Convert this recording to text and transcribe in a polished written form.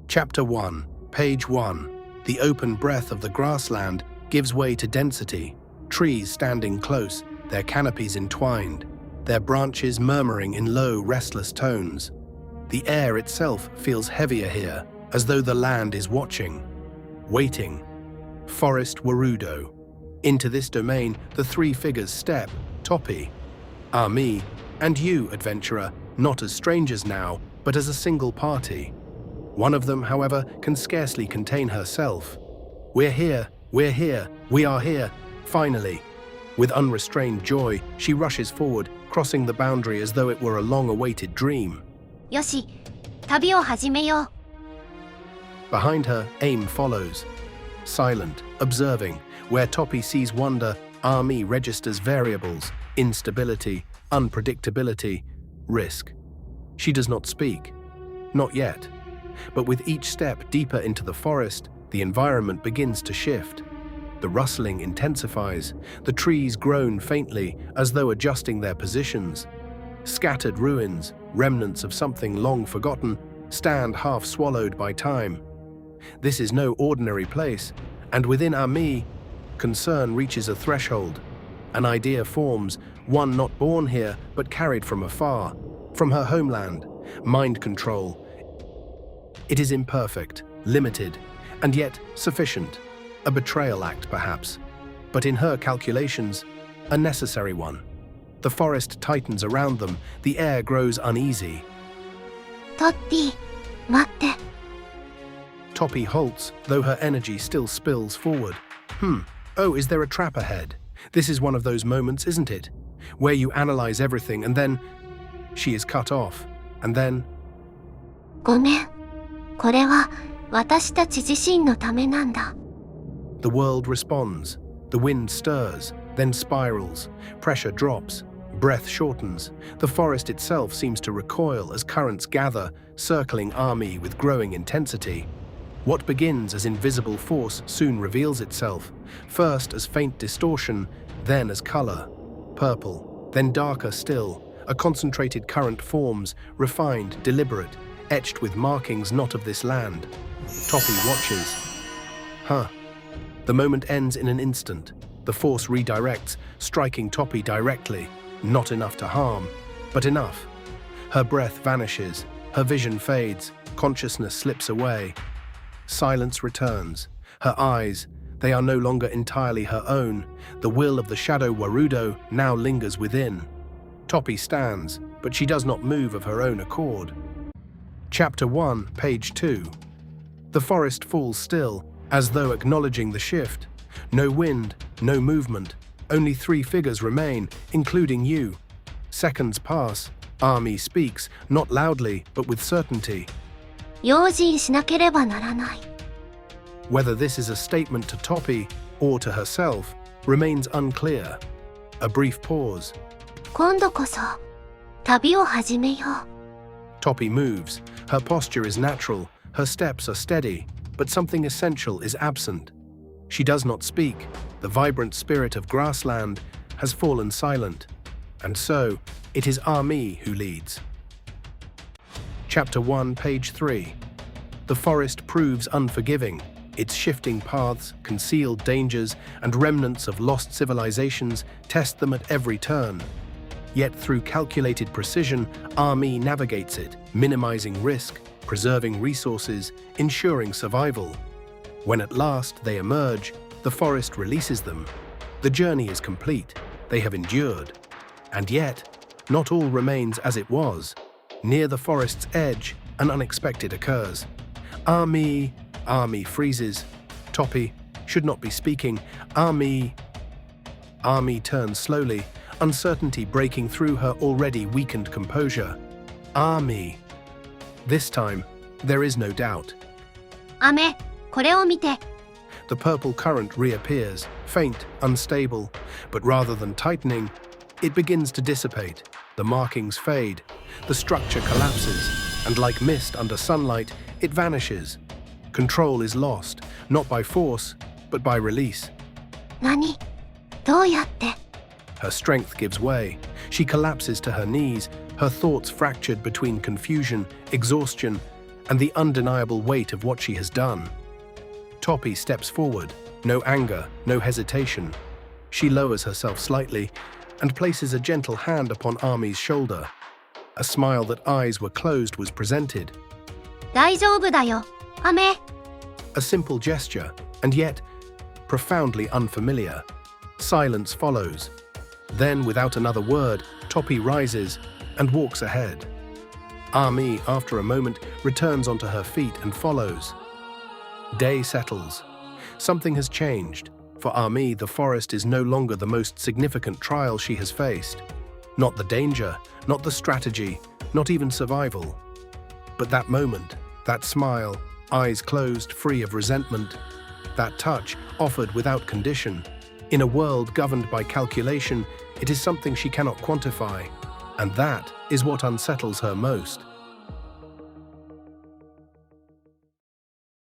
Chapter 1, Page 1. The open breadth of the grassland gives way to density, trees standing close, their canopies entwined, their branches murmuring in low, restless tones. The air itself feels heavier here, as though the land is watching, waiting. Forest Warudo. Into this domain, the three figures step, Topi, Ami, and you, adventurer, not as strangers now, but as a single party. One of them, however, can scarcely contain herself. We're here, we are here, finally. With unrestrained joy, she rushes forward, crossing the boundary as though it were a long-awaited dream. よし、旅を始めよう。 Behind her, Aim follows. Silent, observing, where Topi sees wonder, Ami registers variables, instability, unpredictability, risk. She does not speak. Not yet. But with each step deeper into the forest, the environment begins to shift. The rustling intensifies, the trees groan faintly as though adjusting their positions. Scattered ruins, remnants of something long forgotten, stand half swallowed by time. This is no ordinary place, and within Ami, concern reaches a threshold. An idea forms, one not born here but carried from afar, from her homeland, mind control. It is imperfect, limited, and yet sufficient. A betrayal act, perhaps, but in her calculations, a necessary one. The forest tightens around them, the air grows uneasy. トッピー、待って。 Topi halts, though her energy still spills forward. Oh, is there a trap ahead? This is one of those moments, isn't it? Where you analyze everything and then she is cut off, and then ごめん。これは私たち自身のためなんだ。 the world responds. The wind stirs, then spirals. Pressure drops. Breath shortens. The forest itself seems to recoil as currents gather, circling Ami with growing intensity. What begins as invisible force soon reveals itself, first as faint distortion, then as color. Purple, then darker still. A concentrated current forms, refined, deliberate, etched with markings not of this land. Topi watches. The moment ends in an instant. The force redirects, striking Topi directly. Not enough to harm, but enough. Her breath vanishes, her vision fades, consciousness slips away. Silence returns. Her eyes, they are no longer entirely her own. The will of the shadow Warudo now lingers within. Topi stands, but she does not move of her own accord. Chapter 1, Page 2. The forest falls still, as though acknowledging the shift. No wind, no movement. Only three figures remain, including you. Seconds pass. Ami speaks, not loudly, but with certainty. 用心しなければならない。 Whether this is a statement to Topi or to herself remains unclear. A brief pause. 今度こそ旅を始めよう。 Topi moves. Her posture is natural. Her steps are steady. But something essential is absent. She does not speak. The vibrant spirit of Grassland has fallen silent. And so, it is Ami who leads. Chapter 1, Page 3. The forest proves unforgiving. Its shifting paths, concealed dangers, and remnants of lost civilizations test them at every turn. Yet through calculated precision, Ami navigates it, minimizing risk, preserving resources, ensuring survival. When at last they emerge, the forest releases them. The journey is complete. They have endured. And yet, not all remains as it was. Near the forest's edge, an unexpected occurs. Ami freezes. Topi should not be speaking. Ami turns slowly, uncertainty breaking through her already weakened composure. Ami. This time, there is no doubt. 雨、これを見て。 The purple current reappears, faint, unstable, but rather than tightening, it begins to dissipate. The markings fade, the structure collapses, and like mist under sunlight, it vanishes. Control is lost, not by force, but by release. 何？どうやって？ Her strength gives way. She collapses to her knees, her thoughts fractured between confusion, exhaustion, and the undeniable weight of what she has done. Toppy steps forward, no anger, no hesitation. She lowers herself slightly and places a gentle hand upon Army's shoulder. A smile that eyes were closed was presented. 大丈夫だよ、雨。A simple gesture, and yet profoundly unfamiliar. Silence follows. Then, without another word, Toppy rises and walks ahead. Army, after a moment, returns onto her feet and follows. Day settles. Something has changed. For Army, the forest is no longer the most significant trial she has faced. Not the danger, not the strategy, not even survival. But that moment, that smile, eyes closed, free of resentment, that touch, offered without condition. In a world governed by calculation, it is something she cannot quantify. And that is what unsettles her most.